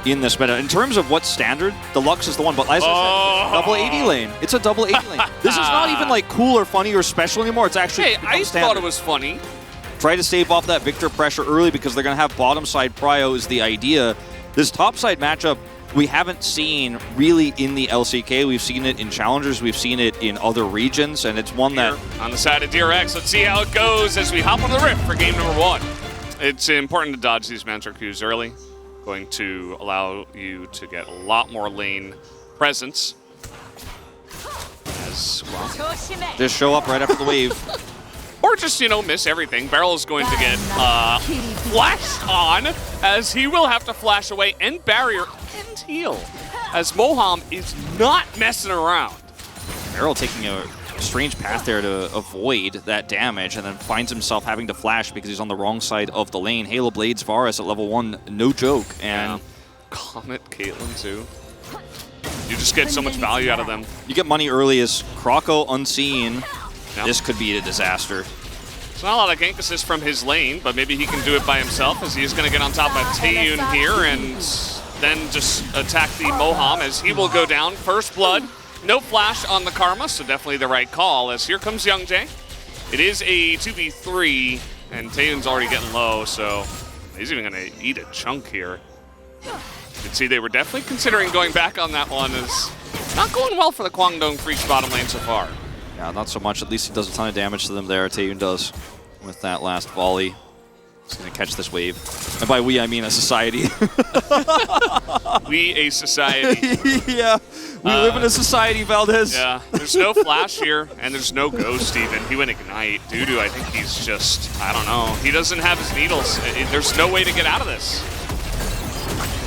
in this meta. In terms of what's standard, Deluxe is the one, but as I said, double 80 lane. It's a double 80 lane. This is not even like cool or funny or special anymore. It's actually I thought it was funny. Try to stave off that Victor pressure early because they're going to have bottom side prio is the idea. This top side matchup, we haven't seen really in the LCK. We've seen it in Challengers. We've seen it in other regions, and it's one that... On the side of DRX, let's see how it goes as we hop on the rift for game number 1. It's important to dodge these Mantra Qs early. Going to allow you to get a lot more lane presence. As well. Just show up right after the wave. Or just, you know, miss everything. Barrel is going to get flashed on, as he will have to flash away and barrier and heal, as Moham is not messing around. Barrel taking a strange path there to avoid that damage, and then finds himself having to flash because he's on the wrong side of the lane. Halo Blades Varus at level 1, no joke. And Comet Caitlyn too. You just get so much value out of them. You get money early as Croco unseen. Yep. This could be a disaster. It's not a lot of gank assist from his lane, but maybe he can do it by himself, as he is going to get on top of Taeyun here and then just attack the Moham as he will go down. First blood, no flash on the Karma, so definitely the right call, as here comes Youngjae. It is a 2v3, and Taeyun's already getting low, so he's even going to eat a chunk here. You can see they were definitely considering going back on that one, as not going well for the Kwangdong Freaks bottom lane so far. Yeah, not so much. At least he does a ton of damage to them there. Taeyun does with that last volley. He's going to catch this wave. And by we, I mean a society. We, a society. Yeah, we live in a society, Valdez. Yeah, there's no flash here, and there's no ghost even. He went Ignite. Dudu, I think he's just, I don't know. He doesn't have his needles. There's no way to get out of this.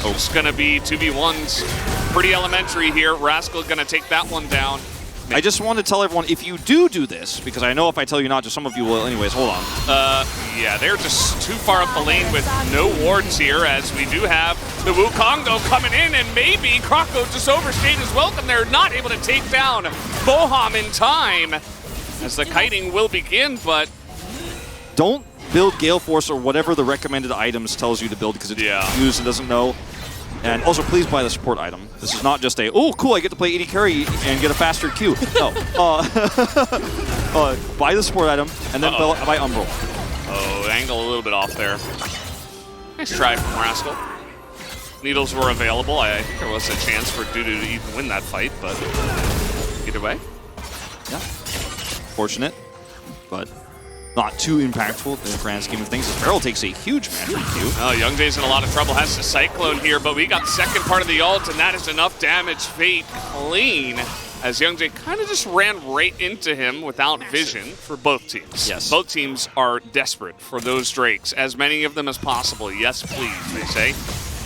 Oh. It's going to be 2v1s. Pretty elementary here. Rascal going to take that one down. I just want to tell everyone, if you do this, because I know if I tell you not to, some of you will anyways. Hold on. Yeah, they're just too far up the lane with no wards here, as we do have the Wukong, though, coming in, and maybe Croco just overstayed his welcome. They're not able to take down Moham in time, as the kiting will begin, but... Don't build Gale Force or whatever the recommended items tells you to build, because it's confused and doesn't know. And also, please buy the support item. This is not just a, oh, cool, I get to play AD carry and get a faster Q. No. Buy the support item, and then buy Umbral. Oh, angle a little bit off there. Nice try from Rascal. Needles were available. I think there was a chance for Dudu to even win that fight, but either way. Yeah. Fortunate, but not too impactful in the grand scheme of things. As Barrel takes a huge match for Q. Oh, Youngjae's in a lot of trouble. Has the Cyclone here, but we got the second part of the ult, and that is enough damage. Fate clean, as Youngjae kind of just ran right into him without vision for both teams. Yes. Both teams are desperate for those Drakes. As many of them as possible. Yes, please, they say.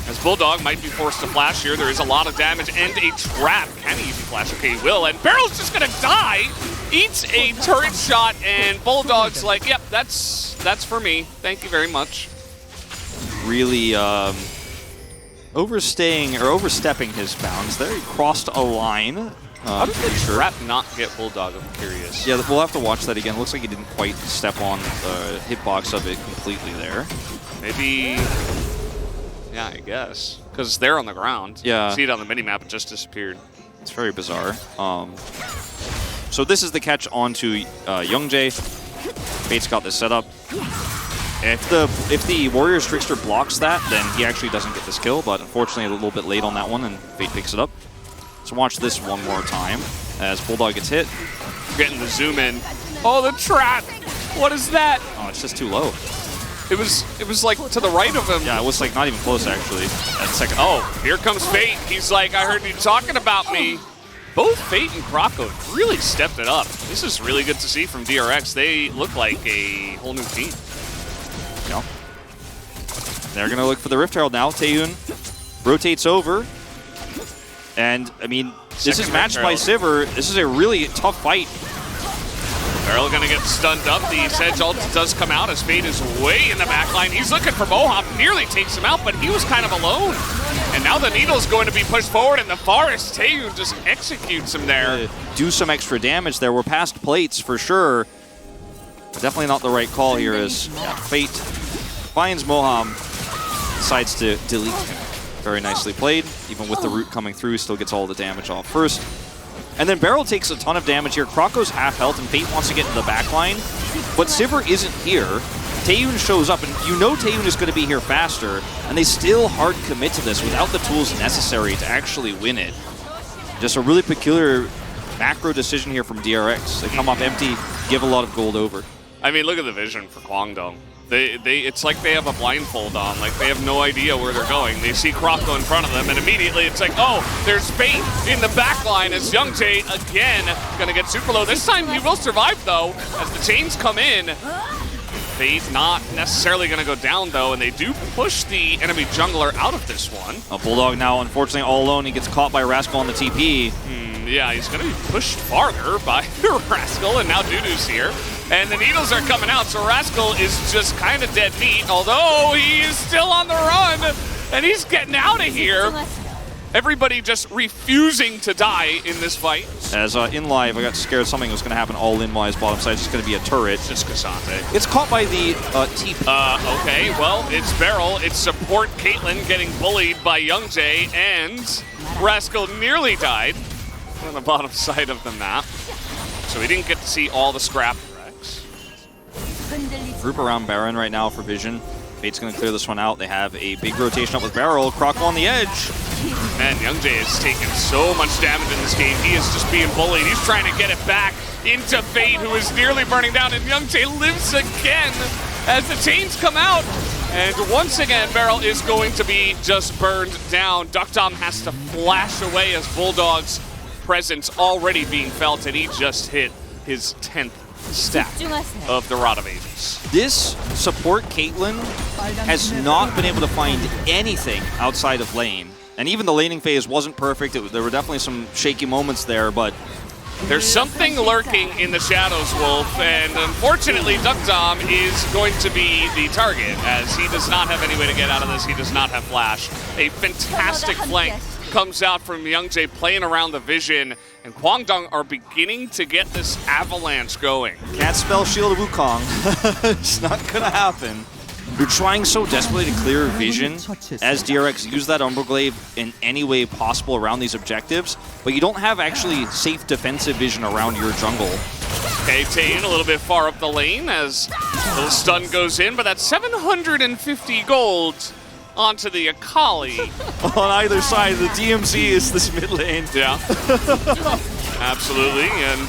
As Bulldog might be forced to flash here, there is a lot of damage and a trap. Can he even flash? Okay, he will. And Barrel's just going to die. Eats a turret shot, and Bulldog's like, yep, that's for me. Thank you very much. Really overstepping his bounds there. He crossed a line. How did the trap not get Bulldog? I'm curious. Yeah, we'll have to watch that again. Looks like he didn't quite step on the hitbox of it completely there. Maybe... Yeah, I guess. Because they're on the ground. Yeah. You see it on the minimap, it just disappeared. It's very bizarre. So this is the catch onto Youngjae. Fate's got this set up. If the Warriors Trickster blocks that, then he actually doesn't get this kill, but unfortunately a little bit late on that one, and Fate picks it up. So watch this one more time as Bulldog gets hit. Getting the zoom in. Oh, the trap! What is that? Oh, it's just too low. It was like to the right of him. Yeah, it was like not even close actually. That second. Oh, here comes Fate. He's like, I heard you talking about me. Both Fate and Croco really stepped it up. This is really good to see from DRX. They look like a whole new team. Yeah. They're gonna look for the Rift Herald now. Taeyun rotates over. And I mean, this is matched by Sivir. This is a really tough fight. Barrel gonna get stunned up. The Sedge ult does come out as Fate is way in the back line. He's looking for Moham, nearly takes him out, but he was kind of alone. And now the Needle's going to be pushed forward in the forest. Taeyun just executes him there. Do some extra damage there. We're past plates for sure. But definitely not the right call here as Fate finds Moham, decides to delete him. Very nicely played. Even with the root coming through, still gets all the damage off first. And then Beryl takes a ton of damage here. Krako's half health, and Fate wants to get into the back line. But Sivir isn't here. Taeyun shows up, and you know Taeyun is going to be here faster, and they still hard commit to this without the tools necessary to actually win it. Just a really peculiar macro decision here from DRX. They come up empty, give a lot of gold over. I mean, look at the vision for Kwangdong. It's like they have a blindfold on, like they have no idea where they're going. They see Krako in front of them, and immediately it's like, oh, there's Fate in the back line as Youngjae again gonna get super low. This time he will survive though, as the chains come in. Fate not necessarily gonna go down though, and they do push the enemy jungler out of this one. Bulldog now, unfortunately, all alone. He gets caught by Rascal on the TP. Yeah, he's gonna be pushed farther by Rascal, and now Dudu's here. And the needles are coming out, so Rascal is just kind of dead meat, although he is still on the run, and he's getting out of here. Everybody just refusing to die in this fight. As in live, I got scared something was going to happen all in wise bottom side. It's just going to be a turret. Just Cassante. It's caught by the TP. Okay, well, it's Beryl. It's support Caitlyn getting bullied by Youngjae, and Rascal nearly died on the bottom side of the map. So we didn't get to see all the scrap. Group around Baron right now for Vision. Fate's going to clear this one out. They have a big rotation up with Beryl. Krako on the edge. Man, Youngjae has taken so much damage in this game. He is just being bullied. He's trying to get it back into Fate, who is nearly burning down, and Youngjae lives again as the chains come out. And once again, Beryl is going to be just burned down. Duckdom has to flash away as Bulldog's presence already being felt, and he just hit his 10th stack of the Rod of Ages. This support Caitlyn has not been able to find anything outside of lane. And even the laning phase wasn't perfect. There were definitely some shaky moments there, but there's something lurking in the shadows, Wolf, and unfortunately Duckdom is going to be the target, as he does not have any way to get out of this. He does not have flash. A fantastic flank comes out from Youngjae playing around the vision, and Kwangdong are beginning to get this avalanche going. Can't spell Shield of Wukong. It's not gonna happen. You're trying so desperately to clear vision as DRX use that Umbreglaive in any way possible around these objectives, but you don't have actually safe defensive vision around your jungle. Okay, Taeyun a little bit far up the lane as a little stun goes in, but that's 750 gold onto the Akali. On either side, the DMZ is this mid lane. Yeah. Absolutely, and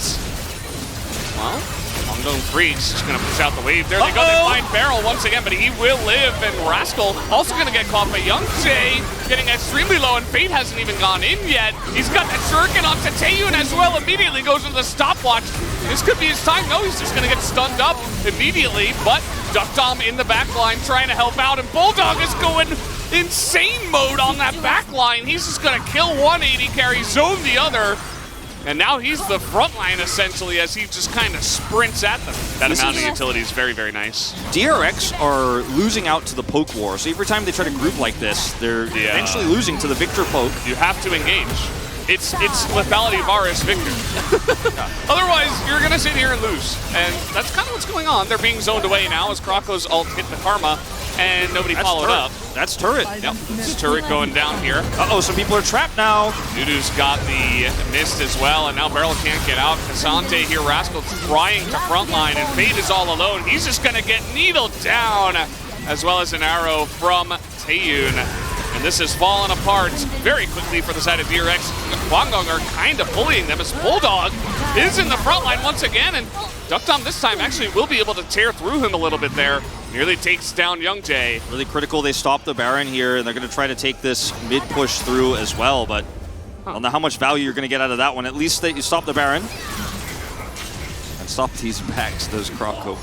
well, Kwangdong Freaks just gonna push out the wave. There they go, they find Beryl once again, but he will live, and Rascal also gonna get caught by Youngjae, getting extremely low, and Fate hasn't even gone in yet. He's got that shuriken onto Taeyun as well, immediately goes into the stopwatch. This could be his time. No, he's just gonna get stunned up immediately, but Duckdom in the back line trying to help out, and Bulldog is going insane mode on that back line. He's just gonna kill one AD carry, zone the other, and now he's the front line essentially as he just kind of sprints at them. That amount of utility is very, very nice. DRX are losing out to the poke war, so every time they try to group like this, they're eventually losing to the Victor poke. You have to engage. It's lethality Varus Victor. Otherwise, you're going to sit here and lose. And that's kind of what's going on. They're being zoned away now as Krako's ult hit the Karma, and nobody followed up. That's turret. Yep, it's turret going down here. Uh-oh, some people are trapped now. Dudu's got the mist as well, and now Beryl can't get out. Cassante here, Rascal trying to frontline, and Fate is all alone. He's just going to get needled down, as well as an arrow from Taeyun. And this has fallen apart very quickly for the side of DRX. Kwangdong are kind of bullying them as Bulldog is in the front line once again, and Duckdom this time actually will be able to tear through him a little bit there. Nearly takes down Youngjae. Really critical they stop the Baron here, and they're going to try to take this mid push through as well, but I don't know how much value you're going to get out of that one. At least you stop the Baron and stop these backs, those Krako.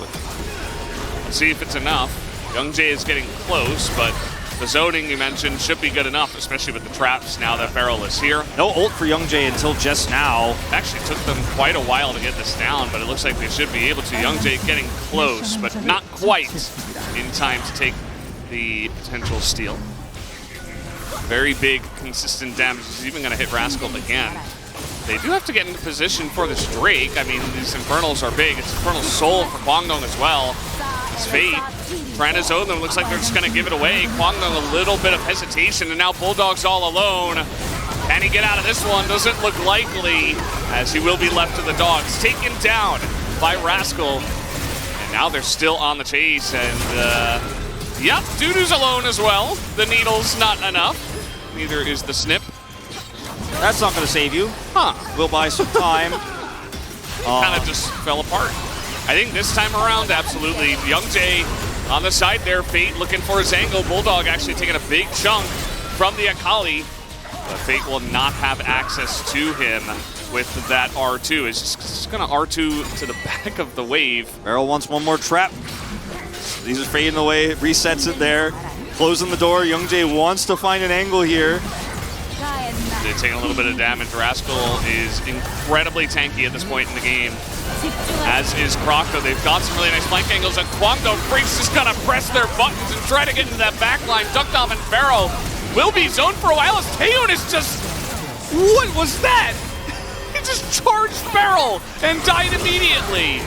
Let's see if it's enough. Youngjae is getting close, but the zoning you mentioned should be good enough, especially with the traps now that Beryl is here. No ult for Youngjae until just now. Actually took them quite a while to get this down, but it looks like they should be able to. Youngjae getting close, but not quite in time to take the potential steal. Very big, consistent damage. He's even going to hit Rascal again. They do have to get into position for this Drake. I mean, these Infernals are big. It's Infernal Soul for Kwangdong as well. It's Fate trying to zone them. Looks like they're just going to give it away. Kwangdong a little bit of hesitation, and now Bulldog's all alone. Can he get out of this one? Doesn't look likely, as he will be left to the dogs. Taken down by Rascal. And now they're still on the chase, and yep, Dudu's alone as well. The needle's not enough. Neither is the snip. That's not going to save you. Huh. We'll buy some time. Kind of just fell apart. I think this time around, absolutely. Youngjae on the side there. Fate looking for his angle. Bulldog actually taking a big chunk from the Akali. But Fate will not have access to him with that R2. It's just going to R2 to the back of the wave. Beryl wants one more trap. These are fading away. Resets it there. Closing the door. Youngjae wants to find an angle here. They're taking a little bit of damage. Rascal is incredibly tanky at this point in the game, as is Krocko. They've got some really nice flank angles, and Kwangdong Freaks just gotta press their buttons and try to get into that back line. Duckdom and Barrow will be zoned for a while as Taeyoon is just... What was that? He just charged Barrel and died immediately.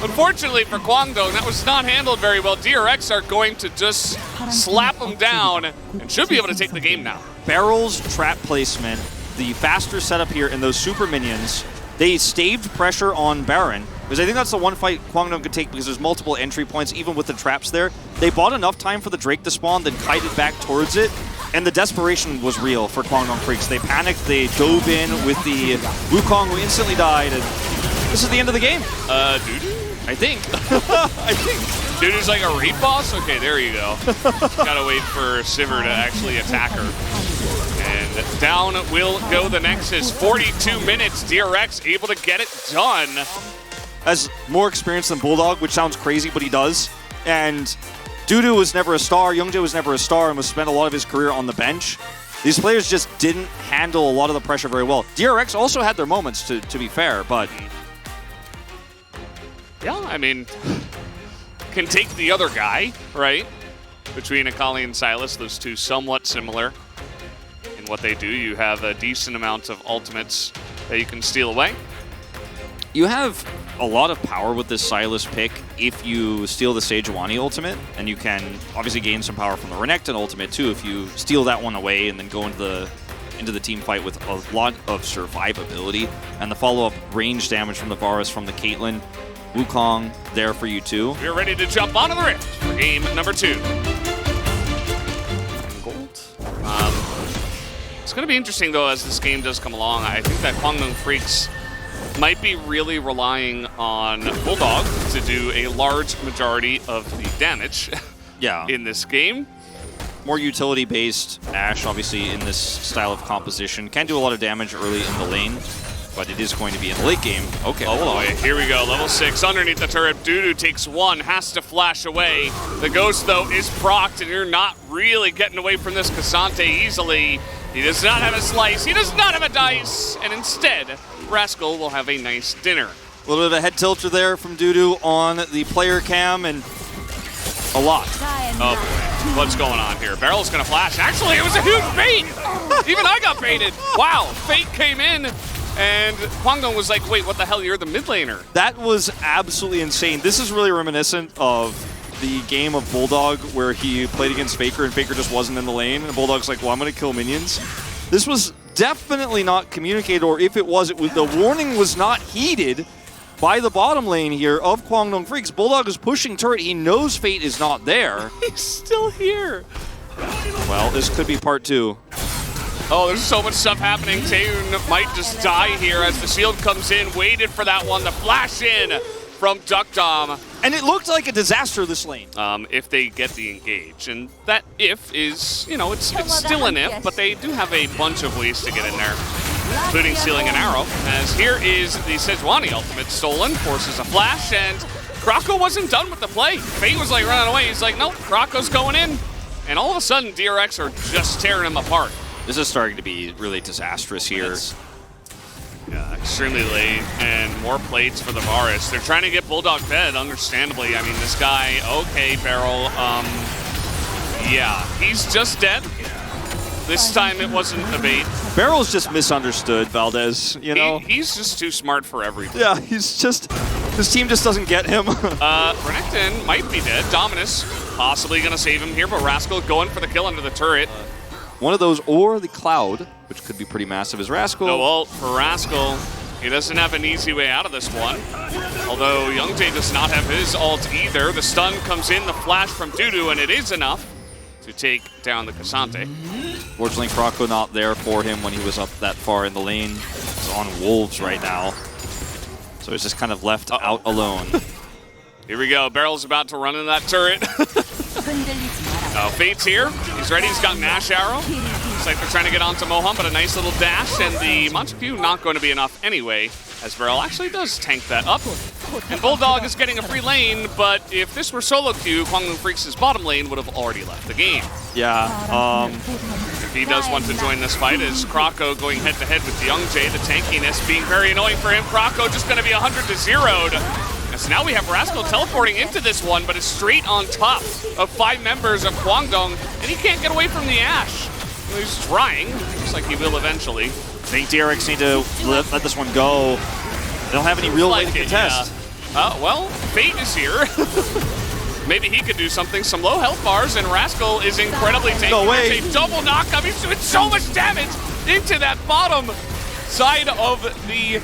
Unfortunately for Kwangdong, that was not handled very well. DRX are going to just slap him down and should be able to take the game now. Barrel's trap placement, the faster setup here, and those super minions, they staved pressure on Baron, because I think that's the one fight Kwangdong could take because there's multiple entry points, even with the traps there. They bought enough time for the Drake to spawn, then kited back towards it, and the desperation was real for Kwangdong Freaks. They panicked, they dove in with the Wukong, who instantly died, and this is the end of the game. Dudu? I think. I think. Dudu's like a raid boss? Okay, there you go. Gotta wait for Sivir to actually attack her. And down will go the Nexus. 42 minutes, DRX able to get it done. Has more experience than Bulldog, which sounds crazy, but he does. And Dudu was never a star, Youngjae was never a star, and was spent a lot of his career on the bench. These players just didn't handle a lot of the pressure very well. DRX also had their moments, to be fair, but... Yeah, I mean, can take the other guy, right? Between Akali and Sylas, those two somewhat similar in what they do. You have a decent amount of ultimates that you can steal away. You have a lot of power with this Sylas pick if you steal the Sejuani ultimate, and you can obviously gain some power from the Renekton ultimate too if you steal that one away and then go into the team fight with a lot of survivability. And the follow-up range damage from the Varus from the Caitlyn. Wukong there for you too. We're ready to jump onto the Rift for game number 2. Gold. It's going to be interesting though as this game does come along. I think that Kwangdong Freaks might be really relying on Bulldog to do a large majority of the damage in this game. More utility-based Ashe, obviously, in this style of composition. Can do a lot of damage early in the lane, but it is going to be in the late game. Okay, hold on. Here we go, level 6 underneath the turret. Dudu takes one, has to flash away. The Ghost, though, is procced, and you're not really getting away from this Cassante easily. He does not have a slice, he does not have a dice, and instead, Rascal will have a nice dinner. A little bit of a head tilter there from Dudu on the player cam, and a lot. Oh boy, what's going on here? Barrel's gonna flash. Actually, it was a huge bait! Even I got baited. Wow, Fate came in, and Kwangdong was like, wait, what the hell, you're the mid laner. That was absolutely insane. This is really reminiscent of the game of Bulldog where he played against Faker and Faker just wasn't in the lane, and Bulldog's like, well, I'm gonna kill minions. This was definitely not communicated, or if it was, the warning was not heeded by the bottom lane here of Kwangdong Freaks. Bulldog is pushing turret. He knows Fate is not there. He's still here. Well, this could be part 2. Oh, there's so much stuff happening. Taeyoon might just die here as the shield comes in. Waited for that one to flash in from Duckdom. And it looked like a disaster this lane. If they get the engage. And that if is, you know, it's still an if, but they do have a bunch of ways to get in there, including stealing an arrow. As here is the Sejuani ultimate stolen, forces a flash, and Krocko wasn't done with the play. Fate was like running away. He's like, nope, Krocko's going in. And all of a sudden, DRX are just tearing him apart. This is starting to be really disastrous here. Extremely late, and more plates for the Varus. They're trying to get Bulldog fed, understandably. I mean, this guy, okay, Beryl, yeah, he's just dead. This time it wasn't a bait. Beryl's just misunderstood, Valdez, you know? He's just too smart for everything. Yeah, he's just This team just doesn't get him. Renekton might be dead. Dominus possibly going to save him here, but Rascal going for the kill under the turret. One of those or the Cloud, which could be pretty massive, is Rascal. No ult for Rascal. He doesn't have an easy way out of this one. Although Youngjae does not have his ult either. The stun comes in, the flash from Dudu, and it is enough to take down the Cassante. Fortunately, Croco not there for him when he was up that far in the lane. He's on Wolves right now. So he's just kind of left out alone. Here we go. Barrel's about to run into that turret. Fate's here. He's ready. He's got an Ash Arrow. Looks like they're trying to get onto Moham, but a nice little dash, and the Match20 not going to be enough anyway, as Barrel actually does tank that up. And Bulldog is getting a free lane, but if this were solo queue, Kwangdong Freaks' bottom lane would have already left the game. Yeah. If he does want to join this fight, is Croco going head-to-head with Youngjae, the tankiness being very annoying for him. Croco just going to be 100-0'd. And so now we have Rascal teleporting into this one, but is straight on top of 5 members of Kwangdong, and he can't get away from the Ash. Well, he's trying. Looks like he will eventually. I think DRX need to let this one go. They don't have any real way to contest. Yeah. Well, Fate is here. Maybe he could do something. Some low health bars, and Rascal is incredibly tanky. No way. A double knockup. He's doing so much damage into that bottom side of the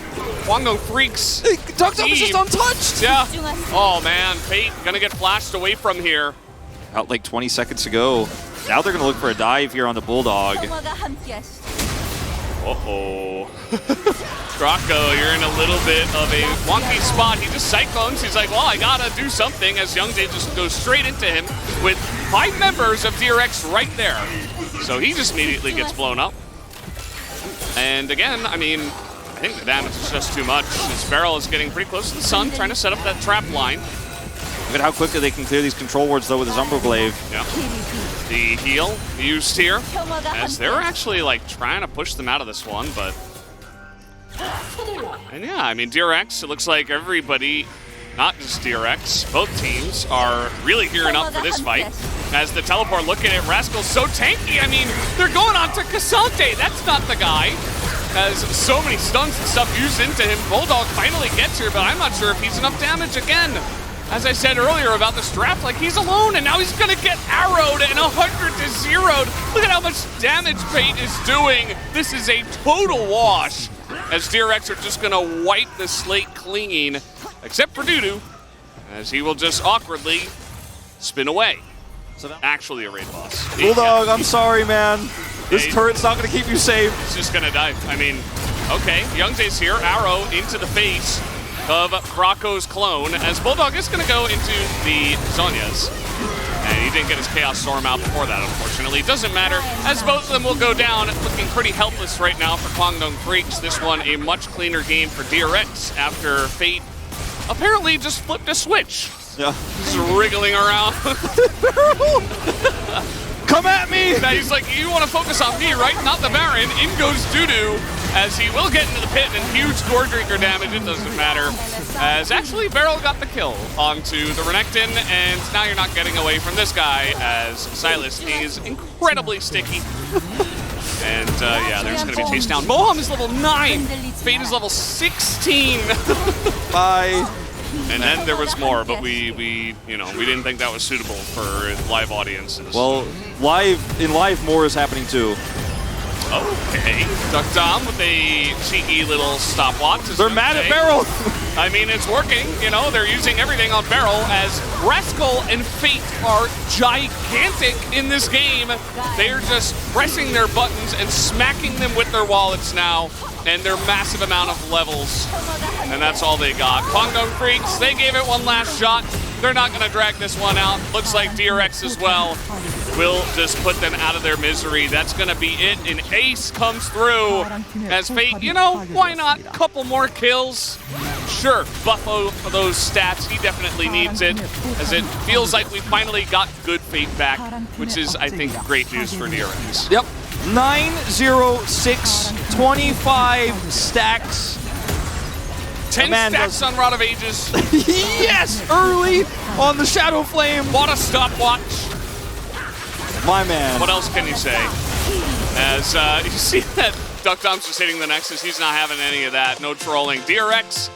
Kwangdong Freaks. Duck's is just untouched. Yeah. Oh man, Fate gonna get flashed away from here. Out like 20 seconds ago. Now they're gonna look for a dive here on the Bulldog. Uh-oh. Croco, you're in a little bit of a wonky spot. He just cyclones. He's like, well, I gotta do something, as Youngjae just goes straight into him with 5 members of DRX right there. So he just immediately gets blown up. And again, I mean, I think the damage is just too much. This Barrel is getting pretty close to the sun, trying to set up that trap line. Look at how quickly they can clear these control wards, though, with his Umbro Glaive. Yeah. The heal used here, as they're actually like trying to push them out of this one, but... And yeah, I mean, DRX, it looks like everybody, not just DRX, both teams are really gearing up for this fight. As the teleport, look at it, Rascal's so tanky. I mean, they're going on to Cassante. That's not the guy. Has so many stuns and stuff used into him. Bulldog finally gets here, but I'm not sure if he's enough damage again. As I said earlier about the strap, like he's alone, and now he's gonna get arrowed and 100-0'd. Look at how much damage Fate is doing. This is a total wash, as DRX are just gonna wipe the slate clean, except for Dudu, as he will just awkwardly spin away. Actually a raid boss. Bulldog, I'm sorry, man. This turret's not gonna keep you safe. It's just gonna die. I mean, okay, Youngjae's here, arrow into the face of Croco's clone, as Bulldog is going to go into the Zhonya's. And he didn't get his Chaos Storm out before that, unfortunately. It doesn't matter, as both of them will go down, looking pretty helpless right now for Kwangdong Freaks. This one a much cleaner game for DRX after Fate apparently just flipped a switch. Yeah. Just wriggling around. Come at me! Now he's like, you want to focus on me, right? Not the Baron. In goes Dudu, as he will get into the pit and huge Gore Drinker damage. It doesn't matter. As actually Barrel got the kill onto the Renekton, and now you're not getting away from this guy, as Silas is incredibly sticky. And yeah, there's going to be chased down. Moham is level 9. Fate is level 16. Bye. And then there was more, but we didn't think that was suitable for live audiences. Well, live more is happening too. Okay. Duck Dom with a cheeky little stopwatch. They're mad at Barrel. I mean, it's working. You know, they're using everything on Barrel, as Rascal and Fate are gigantic in this game. They're just pressing their buttons and smacking them with their wallets now, and their massive amount of levels. And that's all they got. Kwangdong Freaks, they gave it one last shot. They're not going to drag this one out. Looks like DRX as well will just put them out of their misery. That's going to be it. An ace comes through as Fate, you know, why not? Couple more kills. Sure, Buffo for those stats. He definitely needs it, as it feels like we finally got good Fate back, which is, I think, great news for DRX. Yep. 906, 25 stacks. 10 stacks on Rod of Ages. Yes, early on the Shadow Flame. What a stopwatch. My man. What else can you say? As you see that Duck Dom's just hitting the Nexus, he's not having any of that. No trolling. DRX,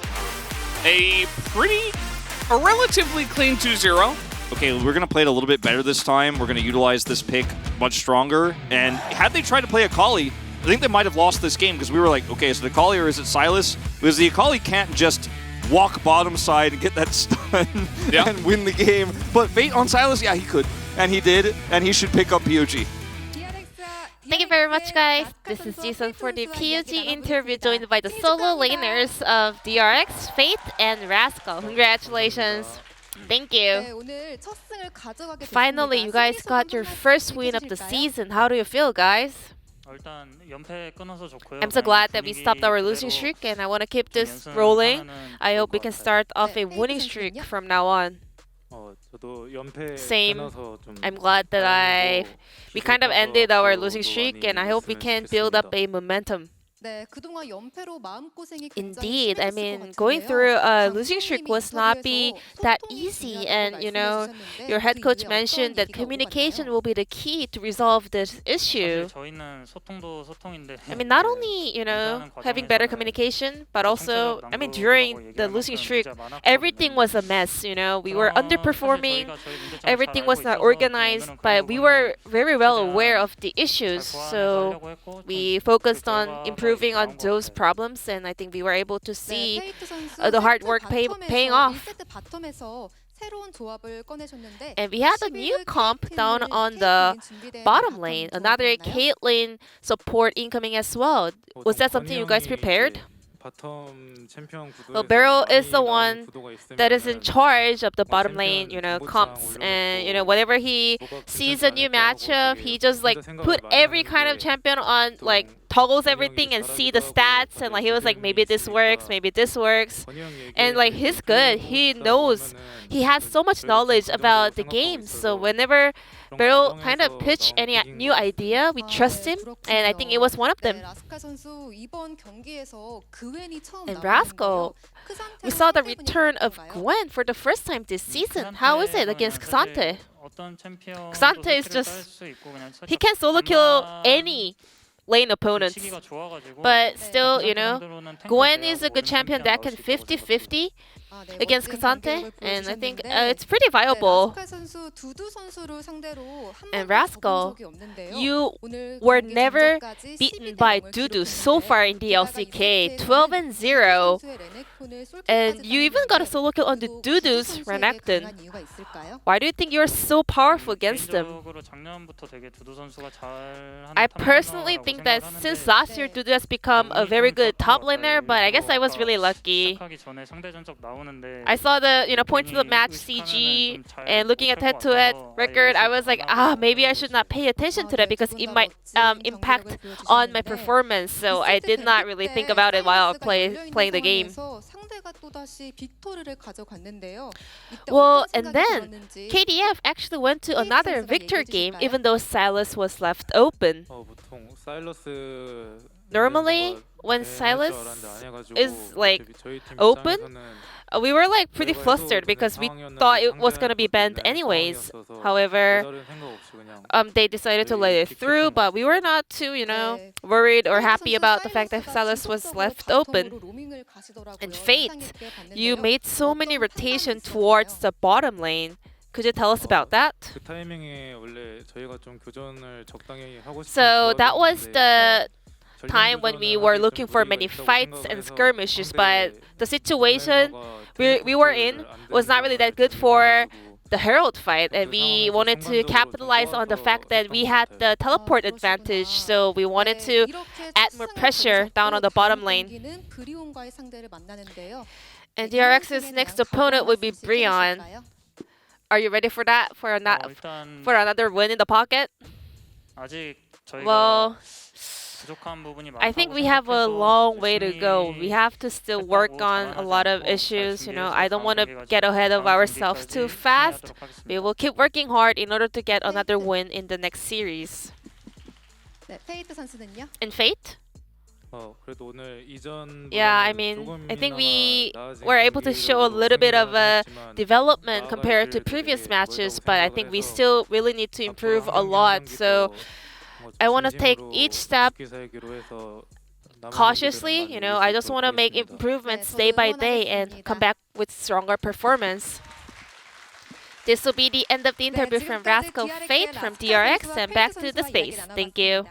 a a relatively clean 2-0. Okay, we're going to play it a little bit better this time. We're going to utilize this pick much stronger. And had they tried to play Akali, I think they might have lost this game because we were like, okay, is it Akali or is it Silas? Because the Akali can't just walk bottom side and get that stun and win the game. But Fate on Silas, yeah, he could. And he did, and he should pick up POG. Thank you very much, guys. This is Jason for the POG interview, joined by the solo laners of DRX, Fate, and Rascal. Congratulations. Thank you. Finally, you guys got your first win of the season. How do you feel, guys? I'm so glad that we stopped our losing streak, and I want to keep this rolling. I hope we can start off a winning streak from now on. Same. I'm glad that we kind of ended our losing streak, and I hope we can build up a momentum. Indeed, I mean, going through a losing streak was not be that easy, and you know, your head coach mentioned that communication will be the key to resolve this issue. I mean, not only, you know, having better communication, but also, I mean, during the losing streak, everything was a mess, you know. We were underperforming, everything was not organized, but we were very well aware of the issues, so we focused on improving on those problems, and I think we were able to see the hard work paying off. And we had a new comp down on the bottom lane, another Caitlyn support incoming as well. Was that something you guys prepared? Well, Beryl is the one that is in charge of the bottom lane, you know, comps, and you know, whenever he sees a new matchup, he just like put every kind of champion on, like toggles everything and see the stats, and like he was like, maybe this works, maybe this works, and like he's good. He knows, he has so much knowledge about the game. So whenever Beryl kind of pitch any new idea, we trust him, and I think it was one of them. And Rascal, we saw the return of Gwen for the first time this season. How is it against Xante? Xante is just, he can solo kill any lane opponents, but still, you know, Gwen is a good champion that can 50-50 against Xante, and I think it's pretty viable. And Rascal, you were never beaten by Dudu so far in the LCK, 12-0, and you even got a solo kill on the Dudu's Renekton. Why do you think you're so powerful against them? I personally think that since last year, Dudu has become a very good top laner, but I guess I was really lucky. I saw the, you know, points of the match CG, and looking at head-to-head record, I was like, maybe I should not pay attention to that because it might impact on my performance. So I did not really think about it while I was playing the game. Well, and then KDF actually went to another victor game, even though Silas was left open. Normally, when Silas is like open, we were like pretty flustered because we thought it was gonna be banned anyways. However, they decided to let it through, but we were not too, you know, worried or happy about the fact that Silas was left open. And Fate, you made so many rotations towards the bottom lane. Could you tell us about that? So that was the time when we were looking for many fights and skirmishes, but the situation we were in was not really that good for the Herald fight, and we wanted to capitalize on the fact that we had the teleport advantage, so we wanted to add more pressure down on the bottom lane. And DRX's next opponent would be Brion. Are you ready for that? For another win in the pocket? Well, I think we have a long way to go. We have to still work on a lot of issues. You know, I don't want to get ahead of ourselves too fast. We will keep working hard in order to get another win in the next series. And Fate? Yeah, I mean, I think we were able to show a little bit of a development compared to previous matches, but I think we still really need to improve a lot. So I want to take each step cautiously. You know, I just want to make improvements day by day and come back with stronger performance. This will be the end of the interview from Rascal Fate from DRX, and back to the space. Thank you.